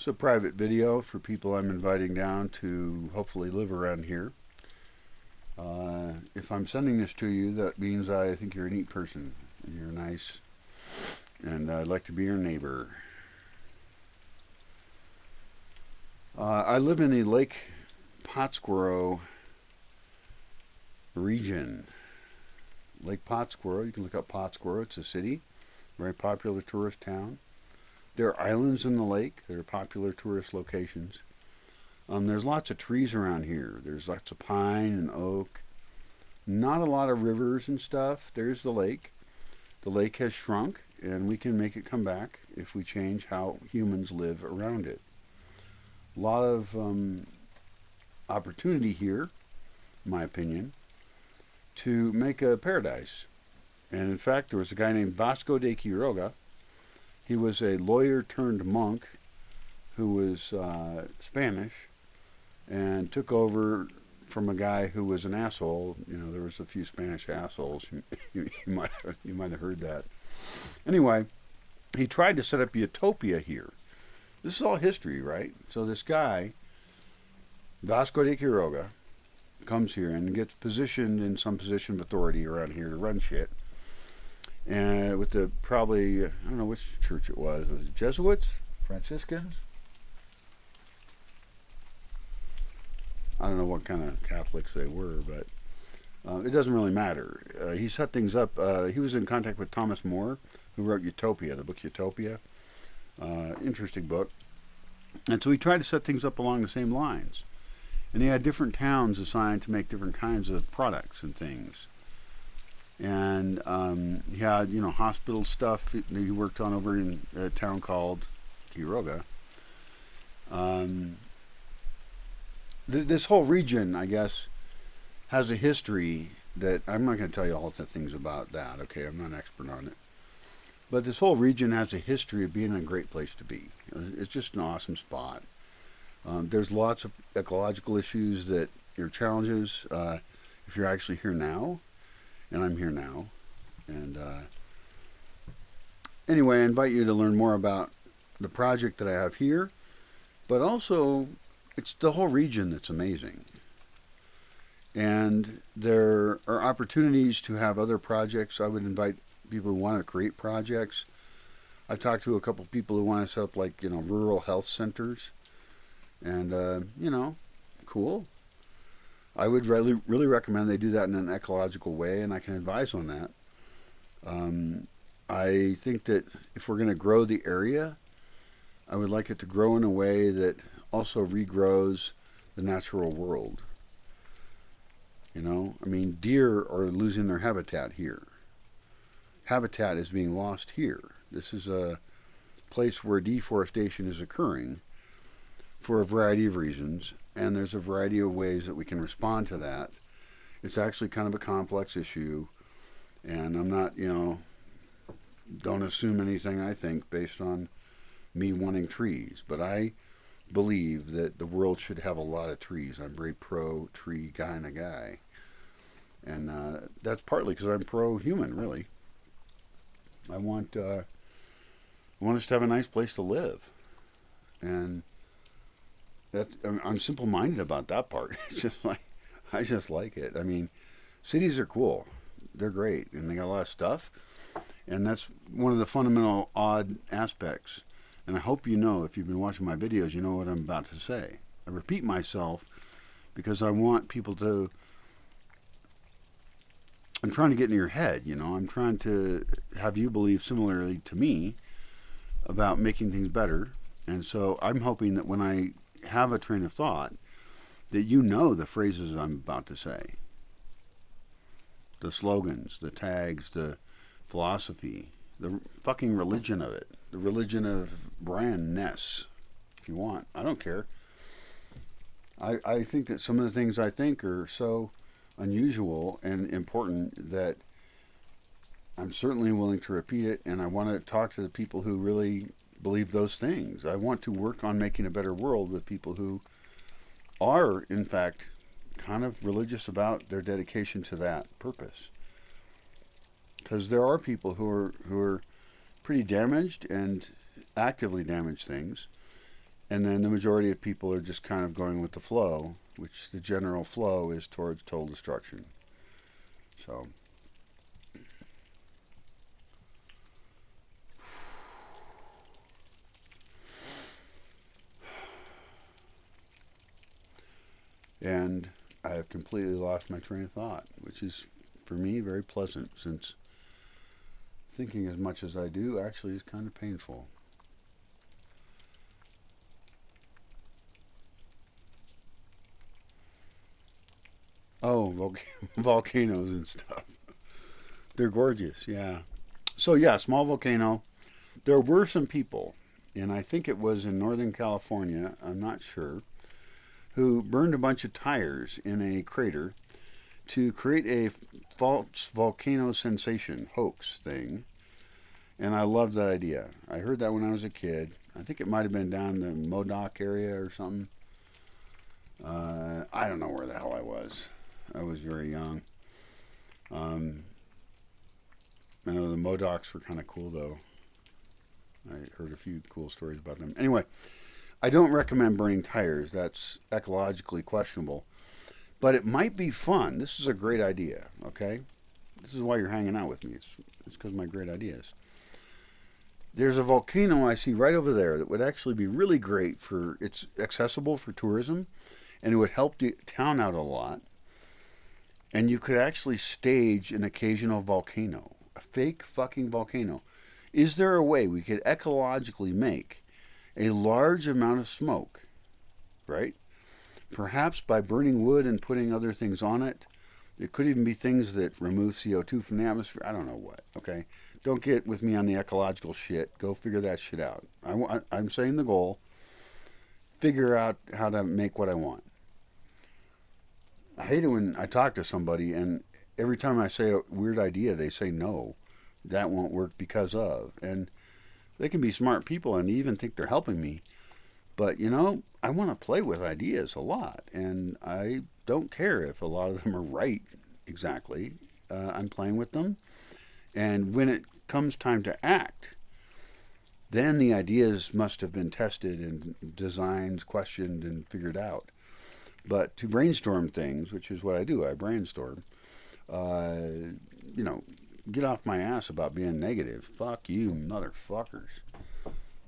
It's a private video for people I'm inviting down to hopefully live around here. If I'm sending this to you, that means I think you're a neat person and you're nice, and I'd like to be your neighbor. I live in the Lake Patzcuaro region. Lake Patzcuaro, you can look up Patzcuaro, it's a city, very popular tourist town. There are islands in the lake that are popular tourist locations. There's lots of trees around here. There's lots of pine and oak. Not a lot of rivers and stuff. There's the lake. The lake has shrunk, and we can make it come back if we change how humans live around it. A lot of opportunity here, in my opinion, to make a paradise. And in fact, there was a guy named Bosque de Quiroga. He was a lawyer turned monk who was Spanish and took over from a guy who was an asshole. You know, there was a few Spanish assholes. You might have heard that. Anyway, he tried to set up utopia here. This is all history, right? So this guy, Vasco de Quiroga, comes here and gets positioned in some position of authority around here to run shit. And with the probably, I don't know which church it was it Jesuits? Franciscans? I don't know what kind of Catholics they were, but it doesn't really matter. He set things up. He was in contact with Thomas More, who wrote Utopia, the book Utopia. Interesting book. And so he tried to set things up along the same lines. And he had different towns assigned to make different kinds of products and things. And he had, hospital stuff that he worked on over in a town called Quiroga. This whole region, I guess, has a history that I'm not going to tell you all the things about that. Okay, I'm not an expert on it. But this whole region has a history of being a great place to be. It's just an awesome spot. There's lots of ecological issues that are challenges if you're actually here now. And I'm here now. And anyway, I invite you to learn more about the project that I have here. But also, it's the whole region that's amazing. And there are opportunities to have other projects. I would invite people who want to create projects. I talked to a couple people who want to set up rural health centers. And, cool. I would really recommend they do that in an ecological way, and I can advise on that. I think that if we're going to grow the area, I would like it to grow in a way that also regrows the natural world. Deer are losing their habitat here. Habitat is being lost here. This is a place where deforestation is occurring for a variety of reasons, and there's a variety of ways that we can respond to that. It's actually kind of a complex issue, and I'm not, don't assume anything I think based on me wanting trees, but I believe that the world should have a lot of trees. I'm very pro-tree kind of guy, and that's partly because I'm pro-human, really. I want us to have a nice place to live, and I'm simple-minded about that part. It's just I just like it. Cities are cool. They're great, and they got a lot of stuff. And that's one of the fundamental odd aspects. And I hope if you've been watching my videos, you know what I'm about to say. I repeat myself because I want people to... I'm trying to get in your head, I'm trying to have you believe similarly to me about making things better. And so I'm hoping that when I have a train of thought, that the phrases I'm about to say. The slogans, the tags, the philosophy, the fucking religion of it. The religion of brandness, if you want. I don't care. I think that some of the things I think are so unusual and important that I'm certainly willing to repeat it, and I want to talk to the people who really believe those things. I want to work on making a better world with people who are, in fact, kind of religious about their dedication to that purpose. Because there are people who are pretty damaged and actively damage things, And then the majority of people are just kind of going with the flow, which the general flow is towards total destruction. So, and I have completely lost my train of thought, which is, for me, very pleasant, since thinking as much as I do actually is kind of painful. Oh, volcanoes and stuff. They're gorgeous, yeah. So, yeah, small volcano. There were some people, and I think it was in Northern California, I'm not sure, who burned a bunch of tires in a crater to create a false volcano sensation hoax thing. And I loved that idea. I heard that when I was a kid. I think it might have been down the Modoc area or something. I don't know where the hell I was. I was very young. I know the Modocs were kind of cool, though. I heard a few cool stories about them. Anyway, I don't recommend burning tires. That's ecologically questionable. But it might be fun. This is a great idea, okay? This is why you're hanging out with me. It's because of my great ideas. There's a volcano I see right over there that would actually be really great for, it's accessible for tourism, and it would help the town out a lot. And you could actually stage an occasional volcano, a fake fucking volcano. Is there a way we could ecologically make a large amount of smoke, right? Perhaps by burning wood and putting other things on it. It could even be things that remove CO2 from the atmosphere. I don't know what, okay? Don't get with me on the ecological shit. Go figure that shit out. I'm saying the goal. Figure out how to make what I want. I hate it when I talk to somebody and every time I say a weird idea, they say no. That won't work because of. And they can be smart people and even think they're helping me. But, I want to play with ideas a lot. And I don't care if a lot of them are right exactly. I'm playing with them. And when it comes time to act, then the ideas must have been tested and designed, questioned, and figured out. But to brainstorm things, which is what I do, I brainstorm, get off my ass about being negative. Fuck you, motherfuckers.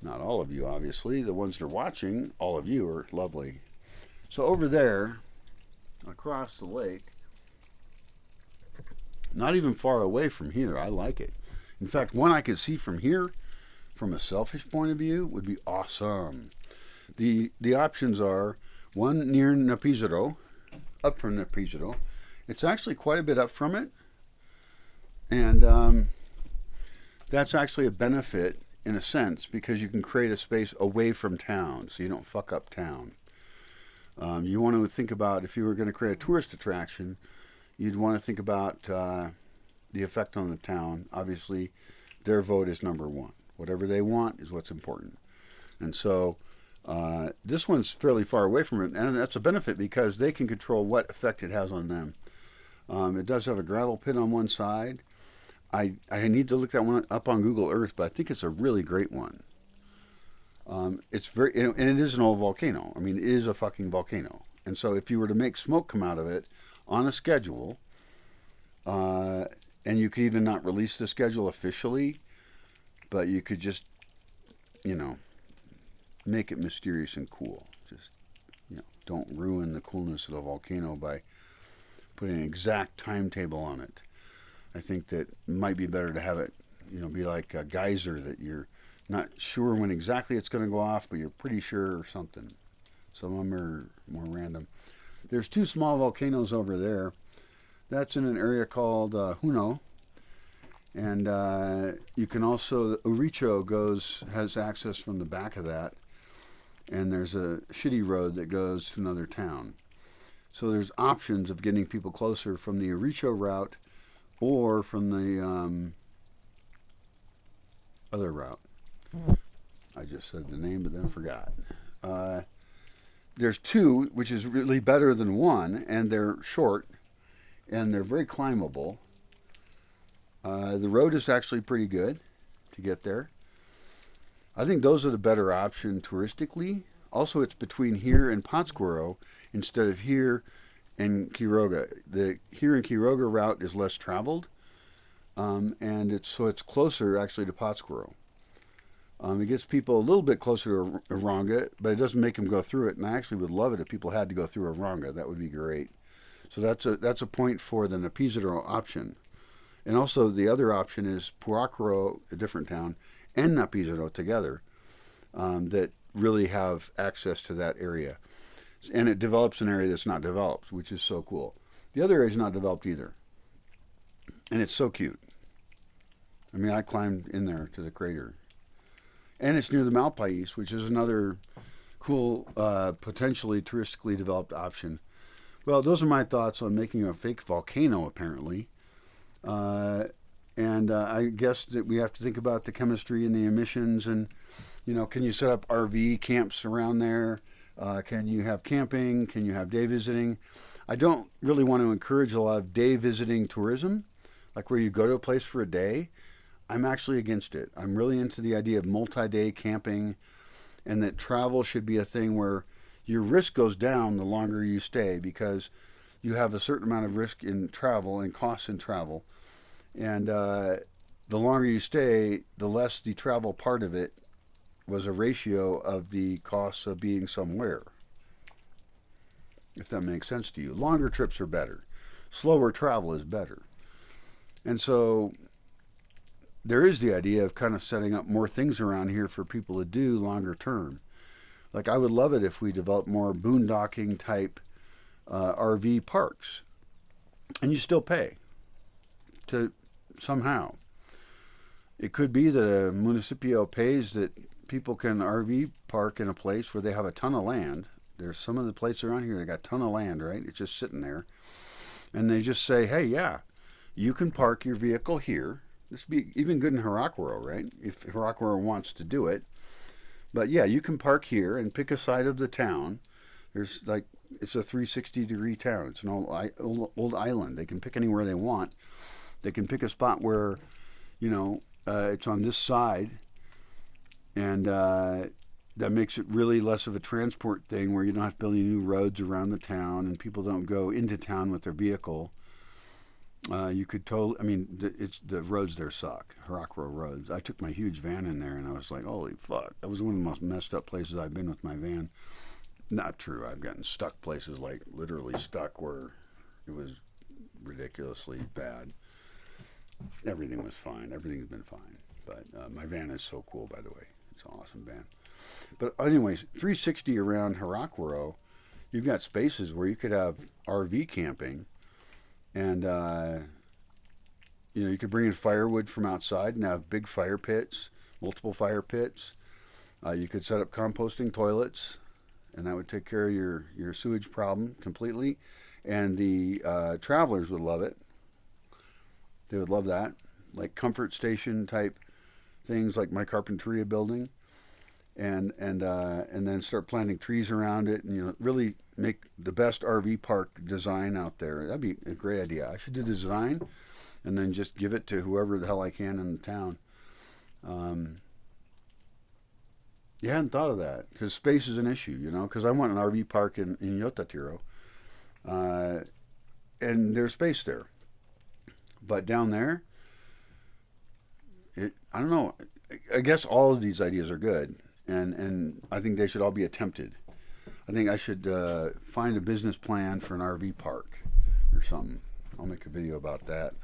Not all of you, obviously. The ones that are watching, all of you are lovely. So over there, across the lake, not even far away from here, I like it. In fact, one I could see from here, from a selfish point of view, would be awesome. The options are one near Napizero, up from Napizero. It's actually quite a bit up from it. And that's actually a benefit in a sense because you can create a space away from town so you don't fuck up town. You want to think about if you were going to create a tourist attraction, you'd want to think about the effect on the town. Obviously, their vote is number one. Whatever they want is what's important. And so this one's fairly far away from it, and that's a benefit because they can control what effect it has on them. It does have a gravel pit on one side. I need to look that one up on Google Earth, but I think it's a really great one. It's very, and it is an old volcano. I mean, it is a fucking volcano. And so if you were to make smoke come out of it on a schedule, and you could even not release the schedule officially, but you could just, make it mysterious and cool. Just, don't ruin the coolness of the volcano by putting an exact timetable on it. I think that it might be better to have it, be like a geyser that you're not sure when exactly it's going to go off, but you're pretty sure or something. Some of them are more random. There's two small volcanoes over there. That's in an area called Juno. And you can also, Uricho has access from the back of that. And there's a shitty road that goes to another town. So there's options of getting people closer from the Uricho route or from the other route. I just said the name but then forgot. There's two, which is really better than one, and they're short, and they're very climbable. The road is actually pretty good to get there. I think those are the better option touristically. Also, it's between here and Patzcuaro instead of here and Quiroga. The here and Quiroga route is less traveled, and it's closer actually to Patzcuaro. It gets people a little bit closer to Aronga, but it doesn't make them go through it. And I actually would love it if people had to go through Aronga. That would be great. So that's a point for the Napizadero option. And also the other option is Puacro, a different town, and Napizadero together, that really have access to that area. And it develops an area that's not developed, which is so cool. The other area is not developed either. And it's so cute. I mean, I climbed in there to the crater. And it's near the Malpais, which is another cool, potentially touristically developed option. Well, those are my thoughts on making a fake volcano, apparently. I guess that we have to think about the chemistry and the emissions and, can you set up RV camps around there? Can you have camping? Can you have day visiting? I don't really want to encourage a lot of day visiting tourism, like where you go to a place for a day. I'm actually against it. I'm really into the idea of multi-day camping, and that travel should be a thing where your risk goes down the longer you stay, because you have a certain amount of risk in travel and costs in travel. And the longer you stay, the less the travel part of it was a ratio of the costs of being somewhere. If that makes sense to you. Longer trips are better. Slower travel is better. And so there is the idea of kind of setting up more things around here for people to do longer term. Like, I would love it if we developed more boondocking type RV parks. And you still pay to somehow. It could be that a municipio pays that people can RV park in a place where they have a ton of land. There's some of the places around here that got a ton of land, right? It's just sitting there. And they just say, hey, yeah, you can park your vehicle here. This would be even good in Haraquaro, right? If Haraquaro wants to do it. But yeah, you can park here and pick a side of the town. There's like, it's a 360-degree town. It's an old island. They can pick anywhere they want. They can pick a spot where, it's on this side. And that makes it really less of a transport thing where you don't have to build any new roads around the town and people don't go into town with their vehicle. You could the roads there suck. Haraquaro roads. I took my huge van in there and I was like, holy fuck. That was one of the most messed up places I've been with my van. Not true. I've gotten stuck places, like literally stuck, where it was ridiculously bad. Everything was fine. Everything's been fine. But my van is so cool, by the way. It's an awesome van. But anyways, 360 around Haraquaro, you've got spaces where you could have RV camping. And, you could bring in firewood from outside and have big fire pits, multiple fire pits. You could set up composting toilets, and that would take care of your sewage problem completely. And the travelers would love it. They would love that. Like comfort station type things, like my Carpinteria building. And then start planting trees around it, and really make the best RV park design out there. That'd be a great idea. I should do the design and then just give it to whoever the hell I can in the town. You hadn't thought of that, because space is an issue, because I want an RV park in Yotatiro, and there's space there, but down there, I don't know. I guess all of these ideas are good. And I think they should all be attempted. I think I should find a business plan for an RV park or something. I'll make a video about that.